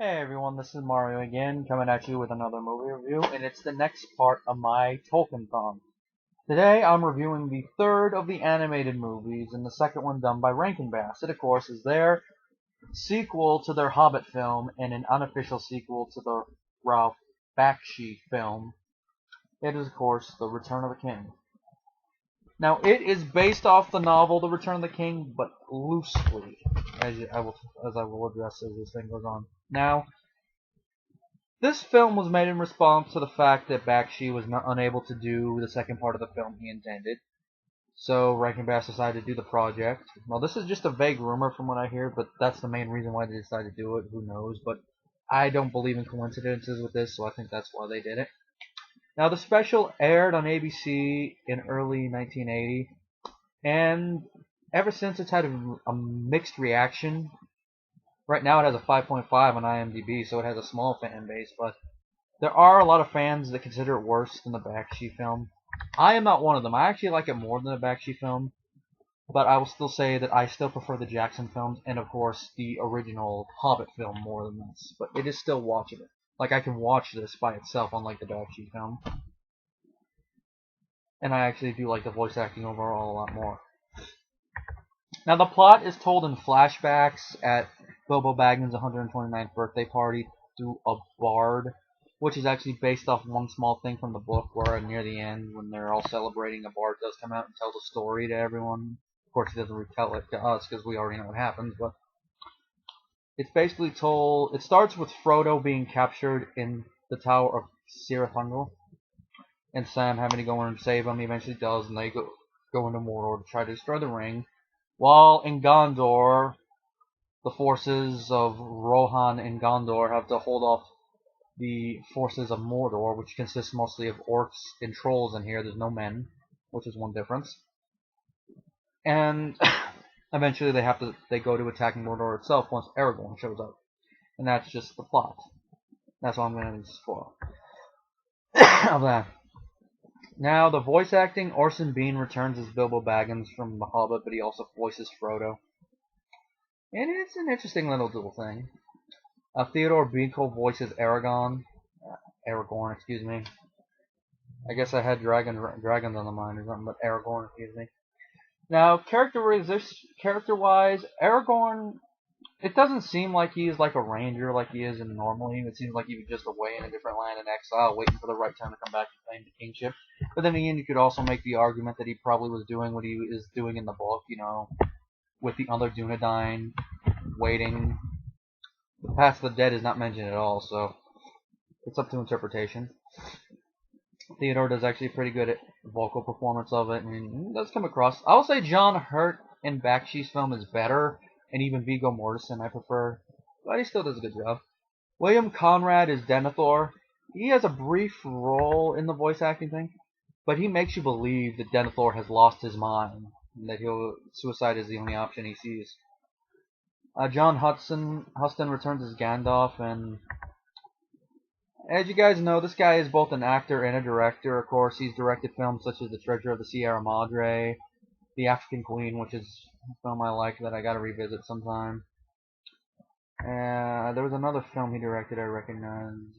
Hey everyone, this is Mario again, coming at you with another movie review, and it's the next part of my Tolkien-thon. Today I'm reviewing the third of the animated movies, and the second one done by Rankin Bass. It, of course, is their sequel to their Hobbit film, and an unofficial sequel to the Ralph Bakshi film. It is, of course, The Return of the King. Now, it is based off the novel The Return of the King, but loosely, as I will address as this thing goes on. Now, this film was made in response to the fact that Bakshi was not unable to do the second part of the film he intended. So Rankin Bass decided to do the project. Well, this is just a vague rumor from what I hear, but that's the main reason why they decided to do it. Who knows? But I don't believe in coincidences with this, so I think that's why they did it. Now, the special aired on ABC in early 1980, and ever since it's had a mixed reaction. Right now it has a 5.5 on IMDb, so it has a small fan base, but there are a lot of fans that consider it worse than the Bakshi film. I am not one of them. I actually like it more than the Bakshi film, but I will still say that I still prefer the Jackson films and, of course, the original Hobbit film more than this. But it is still watchable. Like, I can watch this by itself, unlike the Bakshi film. And I actually do like the voice acting overall a lot more. Now, the plot is told in flashbacks at Bilbo Baggins' 129th birthday party through a bard, which is actually based off one small thing from the book where near the end, when they're all celebrating, a bard does come out and tell the story to everyone. Of course, he doesn't retell it to us because we already know what happens, but it's basically told. It starts with Frodo being captured in the Tower of Cirith Ungol, and Sam having to go in and save him. He eventually does, and they go into Mordor to try to destroy the ring. While in Gondor, the forces of Rohan and Gondor have to hold off the forces of Mordor, which consists mostly of orcs and trolls in here. There's no men, which is one difference. And eventually they go to attacking Mordor itself once Aragorn shows up. And that's just the plot. That's all I'm going to spoil of that. Now, the voice acting, Orson Bean returns as Bilbo Baggins from The Hobbit, but he also voices Frodo. And it's an interesting little dual thing. Theodore Binkle voices Aragorn, excuse me. I guess I had dragons on the mind or something, but Aragorn, excuse me. Now, character-wise, Aragorn, it doesn't seem like he is like a ranger like he is in normally. It seems like he was just away in a different land in exile, waiting for the right time to come back to claim the kingship. But then again, you could also make the argument that he probably was doing what he is doing in the book, with the other Dunedain, waiting. The Path of the Dead is not mentioned at all, so it's up to interpretation. Theodore does actually pretty good at vocal performance of it, and it does come across. I will say John Hurt in Bakshi's film is better, and even Viggo Mortensen I prefer, but he still does a good job. William Conrad is Denethor. He has a brief role in the voice acting thing, but he makes you believe that Denethor has lost his mind, and that suicide is the only option he sees. John Huston returns as Gandalf, and as you guys know, this guy is both an actor and a director. Of course, he's directed films such as The Treasure of the Sierra Madre, The African Queen, which is a film I like that I gotta revisit sometime. There was another film he directed I recognized.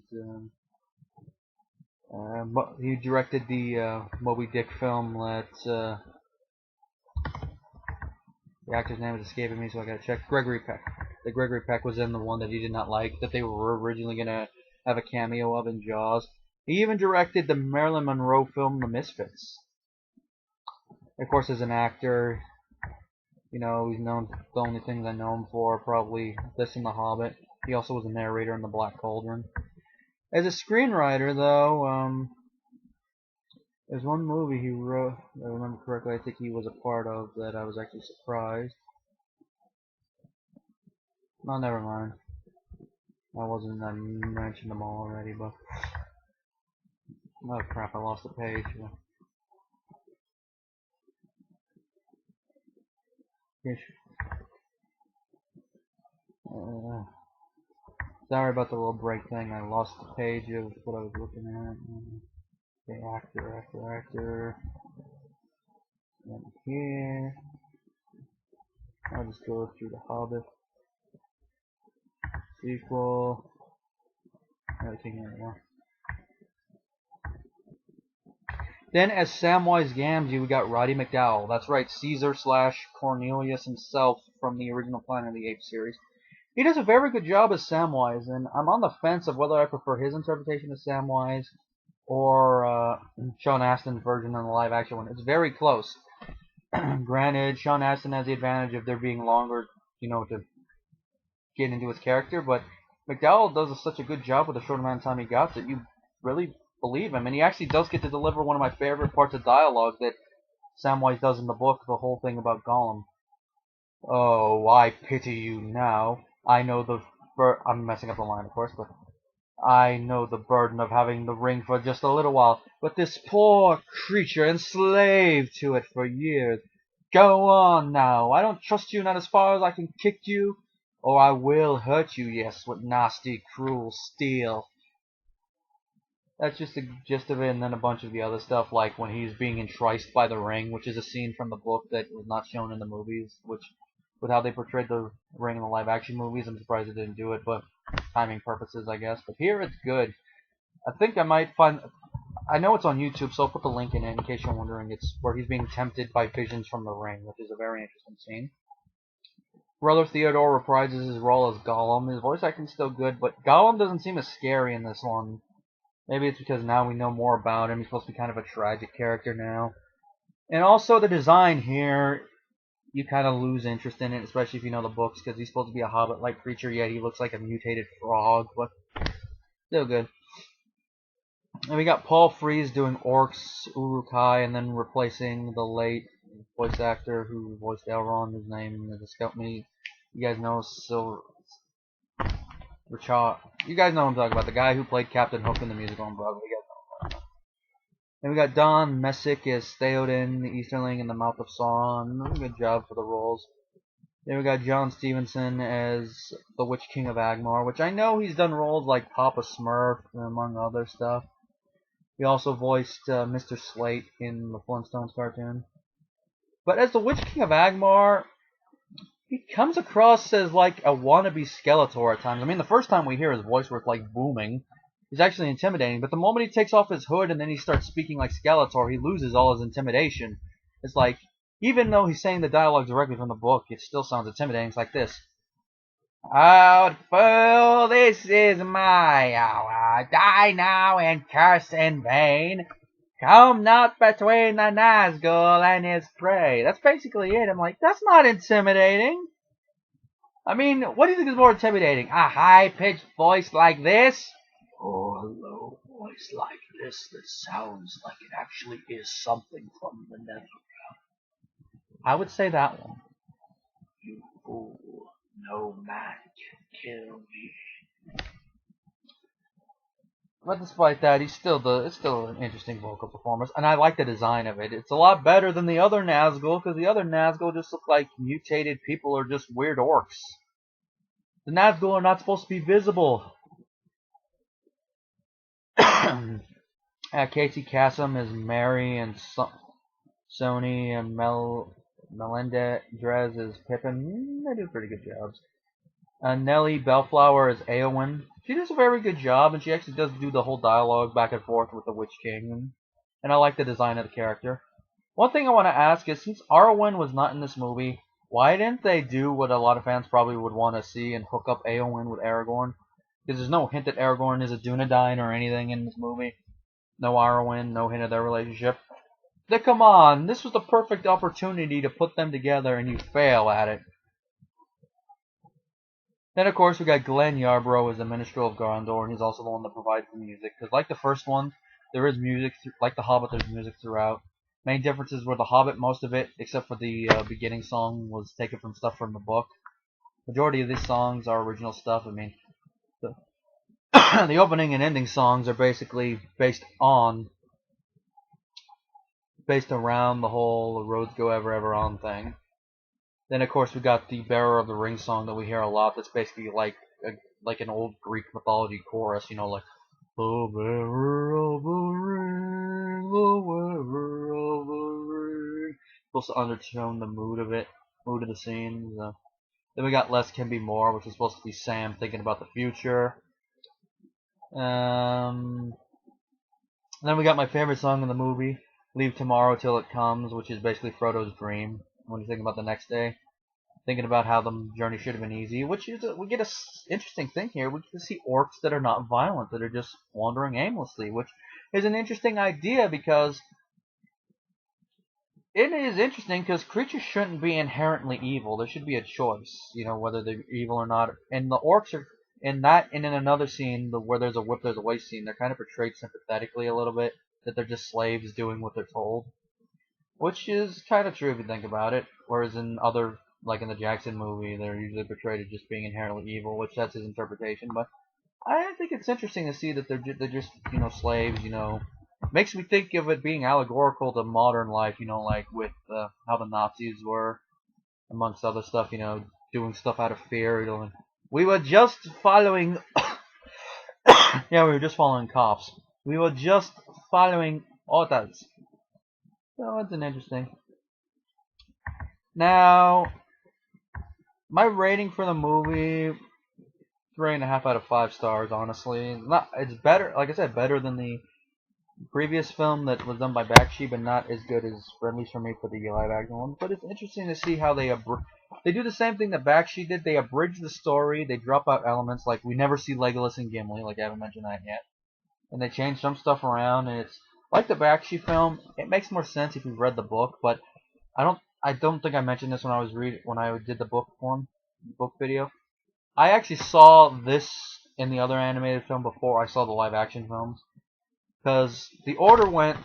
He directed the Moby Dick film that the actor's name is escaping me, so I gotta check. Gregory Peck. The Gregory Peck was in the one that he did not like, that they were originally gonna have a cameo of in Jaws. He even directed the Marilyn Monroe film The Misfits. Of course, as an actor, he's known. The only things I know him for probably this and The Hobbit. He also was a narrator in The Black Cauldron. As a screenwriter, though, there's one movie he wrote, if I remember correctly, I think he was a part of, that I was actually surprised. No, never mind. I mentioned them all already, but... Oh crap, I lost the page. Sorry about the little break thing, I lost the page of what I was looking at. Okay, actor. And here. I'll just go through The Hobbit. Sequel. really taking it anymore. Then as Samwise Gamgee, we got Roddy McDowall. That's right, Caesar / Cornelius himself from the original Planet of the Apes series. He does a very good job as Samwise, and I'm on the fence of whether I prefer his interpretation of Samwise or Sean Astin's version on the live-action one. It's very close. Granted, Sean Astin has the advantage of there being longer, to get into his character, but McDowall does such a good job with the short amount of time he got that you really believe him, and he actually does get to deliver one of my favorite parts of dialogue that Samwise does in the book, the whole thing about Gollum. Oh, I pity you now. I know I'm messing up the line, of course, but I know the burden of having the ring for just a little while, but this poor creature enslaved to it for years. Go on now. I don't trust you not as far as I can kick you, or I will hurt you, yes, with nasty, cruel steel. That's just the gist of it, and then a bunch of the other stuff, like when he's being enticed by the ring, which is a scene from the book that was not shown in the movies, which, with how they portrayed the ring in the live-action movies, I'm surprised they didn't do it, but timing purposes, I guess. But here it's good. I think I might find... I know it's on YouTube, so I'll put the link in it in case you're wondering. It's where he's being tempted by visions from the ring, which is a very interesting scene. Brother Theodore reprises his role as Gollum. His voice acting's still good, but Gollum doesn't seem as scary in this one. Maybe it's because now we know more about him. He's supposed to be kind of a tragic character now. And also the design here, you kind of lose interest in it, especially if you know the books, because he's supposed to be a hobbit-like creature, yet he looks like a mutated frog, but still good. And we got Paul Frees doing Orcs, Uruk-hai, and then replacing the late voice actor who voiced Elrond, whose name is escaped me. You guys know Richard. You guys know what I'm talking about. The guy who played Captain Hook in the musical on Broadway. You guys know what I'm talking about. Then we got Don Messick as Theoden, the Easterling, in the Mouth of Sauron. Good job for the roles. Then we got John Stevenson as the Witch King of Agmar, which I know he's done roles like Papa Smurf, among other stuff. He also voiced Mr. Slate in the Flintstones cartoon. But as the Witch King of Agmar, he comes across as like a wannabe Skeletor at times. I mean, the first time we hear his voice where it's like booming, he's actually intimidating. But the moment he takes off his hood and then he starts speaking like Skeletor, he loses all his intimidation. It's like, even though he's saying the dialogue directly from the book, it still sounds intimidating. It's like this. Out, fool, this is my hour. Die now and curse in vain. Come not between the Nazgul and his prey. That's basically it. I'm like, that's not intimidating. I mean, what do you think is more intimidating? A high-pitched voice like this? Or a low voice like this that sounds like it actually is something from the netherrealm? I would say that one. You fool. No man can kill me. But despite that, it's still an interesting vocal performance, and I like the design of it. It's a lot better than the other Nazgul, because the other Nazgul just look like mutated people or just weird orcs. The Nazgul are not supposed to be visible. Casey Kasem is Mary, and Sony and Melendrez is Pippin. They do pretty good jobs. Nellie Bellflower is Eowyn. She does a very good job, and she actually does do the whole dialogue back and forth with the Witch King. And I like the design of the character. One thing I want to ask is, since Arwen was not in this movie, why didn't they do what a lot of fans probably would want to see and hook up Eowyn with Aragorn? Because there's no hint that Aragorn is a Dunedain or anything in this movie. No Arwen, no hint of their relationship. Come on, this was the perfect opportunity to put them together, and you fail at it. Then, of course, we got Glenn Yarbrough as the Minstrel of Gondor, and he's also the one that provides the music. Because like the first one, there is music, like The Hobbit, there's music throughout. Main differences were The Hobbit, most of it, except for the beginning song, was taken from stuff from the book. Majority of these songs are original stuff. I mean, the opening and ending songs are basically based around the whole "The Roads Go Ever Ever On" thing. Then, of course, we got the Bearer of the Ring song that we hear a lot. That's basically like an old Greek mythology chorus, you know, like the Bearer of the Ring, the Wearer of the Ring. Supposed to undertone the mood of the scene. Then we got Less Can Be More, which is supposed to be Sam thinking about the future. Then we got my favorite song in the movie, "Leave Tomorrow Till It Comes," which is basically Frodo's dream when you think about the next day, thinking about how the journey should have been easy. Which is we get a interesting thing here. We get to see orcs that are not violent, that are just wandering aimlessly, which is an interesting idea because it is interesting because creatures shouldn't be inherently evil. There should be a choice, whether they're evil or not. And the orcs are in that, and in another scene where there's a whip, there's a waste scene. They're kind of portrayed sympathetically a little bit, that they're just slaves doing what they're told, which is kind of true if you think about it. Whereas in other, like in the Jackson movie, they're usually portrayed as just being inherently evil, which that's his interpretation. But I think it's interesting to see that they're just slaves. Makes me think of it being allegorical to modern life. Like with how the Nazis were, amongst other stuff. Doing stuff out of fear. We were just following. Yeah, we were just following cops. We were just following orders. So that's an interesting. Now, my rating for the movie, 3.5 out of 5 stars. Honestly, it's better. Like I said, better than the previous film that was done by Bakshi, but not as good as, at least for me, for the live action one. But it's interesting to see how they do the same thing that Bakshi did. They abridge the story. They drop out elements like we never see Legolas and Gimli. Like I haven't mentioned that yet. And they change some stuff around, and it's like the Bakshi film. It makes more sense if you've read the book, but I don't think I mentioned this when I did the book video. I actually saw this in the other animated film before I saw the live action films. Because the order went,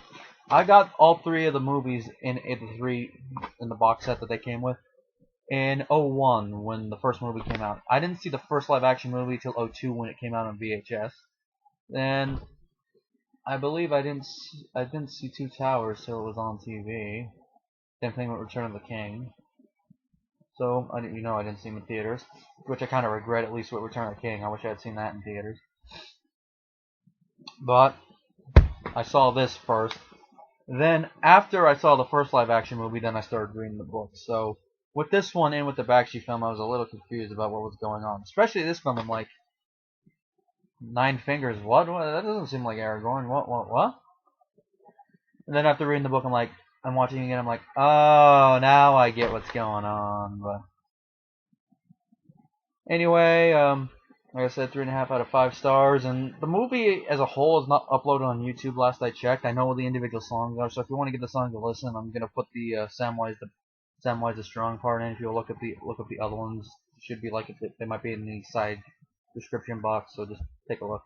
I got all 3 of the movies in the box set that they came with in '01 when the first movie came out. I didn't see the first live action movie till '02 when it came out on VHS. Then I believe I didn't see Two Towers till it was on TV. Same thing with Return of the King. So I didn't see them in theaters, which I kind of regret. At least with Return of the King, I wish I had seen that in theaters. But I saw this first. Then after I saw the first live action movie, then I started reading the book. So with this one and with the Bakshi film, I was a little confused about what was going on. Especially this film, I'm like, 9 fingers, what? That doesn't seem like Aragorn. What? And then after reading the book, I'm watching it again, I'm like, oh, now I get what's going on. But anyway, like I said, 3.5 out of 5 stars, and the movie as a whole is not uploaded on YouTube. Last I checked, I know what the individual songs are. So if you want to get the song to listen, I'm gonna put the Samwise the Strong part in. If you look up the other ones, it should be like they might be in the side description box. So just take a look.